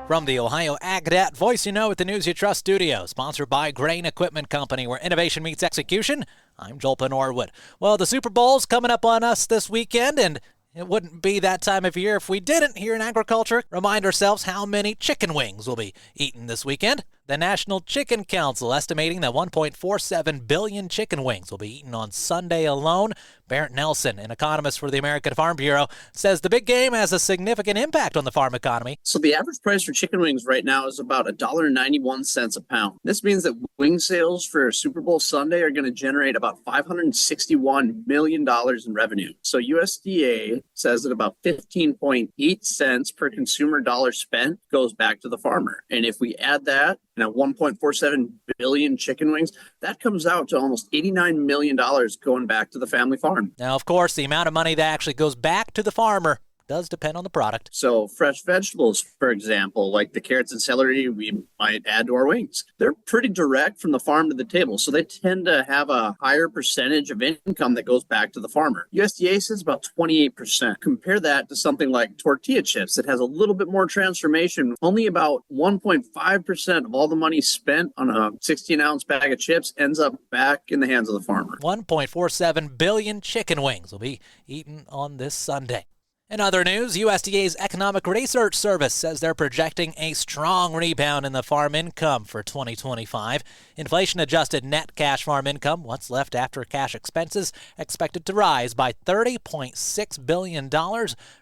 From the Ohio Ag Dat Voice You Know at the News You Trust studio, sponsored by Grain Equipment Company, where innovation meets execution, I'm Joel Norwood. Well, the Super Bowl's coming up on us this weekend, and it wouldn't be that time of year if we didn't, here in agriculture, remind ourselves how many chicken wings we'll be eating this weekend. The National Chicken Council estimating that 1.47 billion chicken wings will be eaten on Sunday alone. Barrett Nelson, an economist for the American Farm Bureau, says the big game has a significant impact on the farm economy. So the average price for chicken wings right now is about $1.91 a pound. This means that wing sales for Super Bowl Sunday are going to generate about $561 million in revenue. So USDA says that about 15.8 cents per consumer dollar spent goes back to the farmer. And if we add that, 1.47 billion chicken wings, that comes out to almost $89 million going back to the family farm. Now, of course, the amount of money that actually goes back to the farmer does depend on the product. So fresh vegetables, for example, like the carrots and celery we might add to our wings, they're pretty direct from the farm to the table. So they tend to have a higher percentage of income that goes back to the farmer. USDA says about 28%. Compare that to something like tortilla chips that has a little bit more transformation. Only about 1.5% of all the money spent on a 16-ounce bag of chips ends up back in the hands of the farmer. 1.47 billion chicken wings will be eaten on this Sunday. In other news, USDA's Economic Research Service says they're projecting a strong rebound in the farm income for 2025. Inflation-adjusted net cash farm income, what's left after cash expenses, expected to rise by $30.6 billion,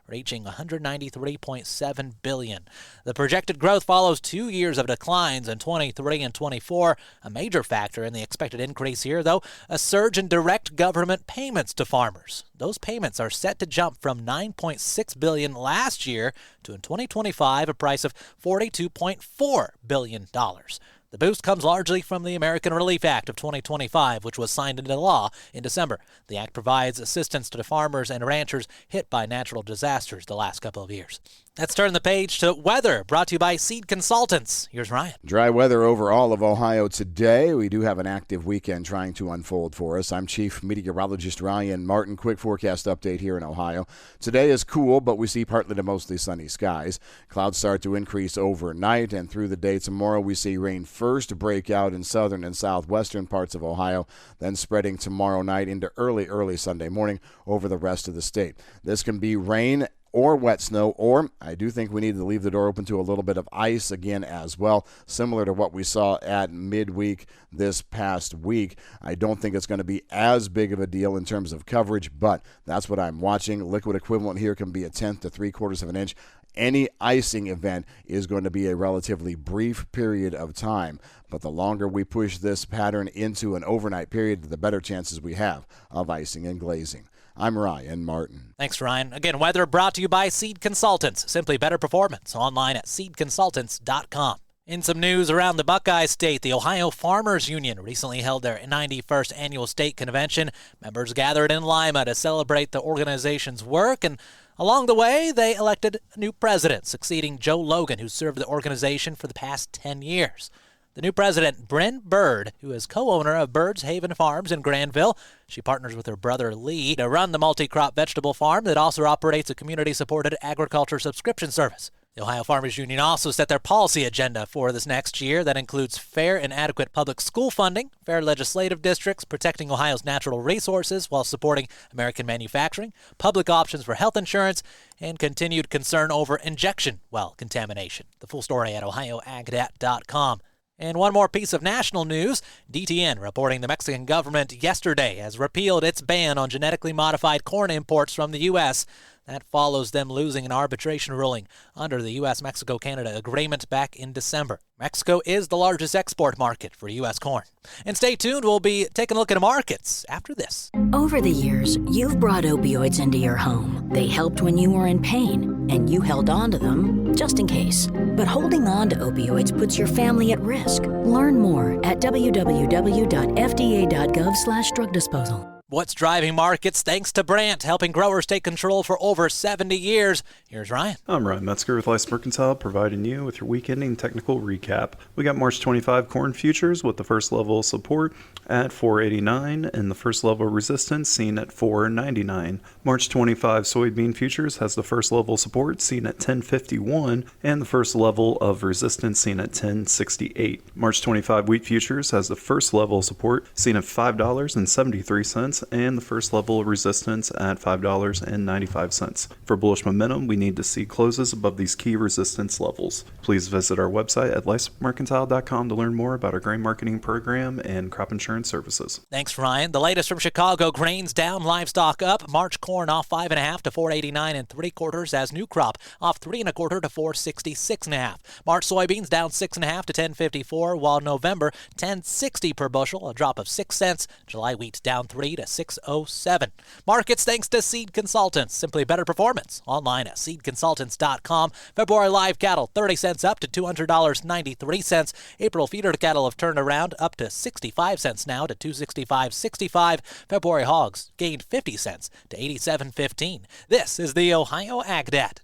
reaching $193.7 billion. The projected growth follows 2 years of declines in 23 and 24. A major factor in the expected increase here, though, a surge in direct government payments to farmers. Those payments are set to jump from $9.6 billion last year to, in 2025, a price of $42.4 billion. The boost comes largely from the American Relief Act of 2025, which was signed into law in December. The act provides assistance to the farmers and ranchers hit by natural disasters the last couple of years. Let's turn the page to weather, brought to you by Seed Consultants. Here's Ryan. Dry weather over all of Ohio today. We do have an active weekend trying to unfold for us. I'm Chief Meteorologist Ryan Martin. Quick forecast update here in Ohio. Today is cool, but we see partly to mostly sunny skies. Clouds start to increase overnight, and through the day tomorrow we see rain first break out in southern and southwestern parts of Ohio, then spreading tomorrow night into early Sunday morning over the rest of the state. This can be rain or wet snow, or I do think we need to leave the door open to a little bit of ice again as well, similar to what we saw at midweek this past week. I don't think it's going to be as big of a deal in terms of coverage, but that's what I'm watching. Liquid equivalent here can be 1/10 to 3/4 of an inch. Any icing event is going to be a relatively brief period of time, but the longer we push this pattern into an overnight period, the better chances we have of icing and glazing. I'm Ryan Martin. Thanks, Ryan. Again, weather brought to you by Seed Consultants. Simply better performance. Online at seedconsultants.com. In some news around the Buckeye State, the Ohio Farmers Union recently held their 91st annual state convention. Members gathered in Lima to celebrate the organization's work, and along the way, they elected a new president, succeeding Joe Logan, who served the organization for the past 10 years. The new president, Bryn Bird, who is co-owner of Bird's Haven Farms in Granville. She partners with her brother Lee to run the multi-crop vegetable farm that also operates a community-supported agriculture subscription service. The Ohio Farmers Union also set their policy agenda for this next year that includes fair and adequate public school funding, fair legislative districts, protecting Ohio's natural resources while supporting American manufacturing, public options for health insurance, and continued concern over injection well contamination. The full story at ohioagdat.com. And one more piece of national news. DTN reporting the Mexican government yesterday has repealed its ban on genetically modified corn imports from the U.S. That follows them losing an arbitration ruling under the U.S.-Mexico-Canada agreement back in December. Mexico is the largest export market for U.S. corn. And stay tuned, we'll be taking a look at markets after this. Over the years, you've brought opioids into your home. They helped when you were in pain, and you held on to them just in case. But holding on to opioids puts your family at risk. Learn more at www.fda.gov/drug disposal. What's driving markets? Thanks to Brandt, helping growers take control for over 70 years. Here's Ryan. I'm Ryan Metzger with Lice Mercantile, providing you with your week-ending technical recap. We got March 25 corn futures with the first level of support at $4.89 and the first level of resistance seen at $4.99. March 25 soybean futures has the first level of support seen at $10.51 and the first level of resistance seen at $10.68. March 25 wheat futures has the first level of support seen at $5.73 and the first level of resistance at $5.95. For bullish momentum, we need to see closes above these key resistance levels. Please visit our website at licemercantile.com to learn more about our grain marketing program and crop insurance services. Thanks, Ryan. The latest from Chicago: grains down, livestock up. March corn off 5.5 to 4.89 3/4 as new crop off 3.25 to 4.66.5. March soybeans down 6.5 to 10.54, while November 10.60 per bushel, a drop of 6 cents. July wheat down 3 to 6.07. Markets thanks to Seed Consultants. Simply better performance. Online at seedconsultants.com. February live cattle 30 cents up to $200.93. April feeder cattle have turned around up to 65 cents now to 265.65. February hogs gained 50 cents to 87.15. This is the Ohio AgDat.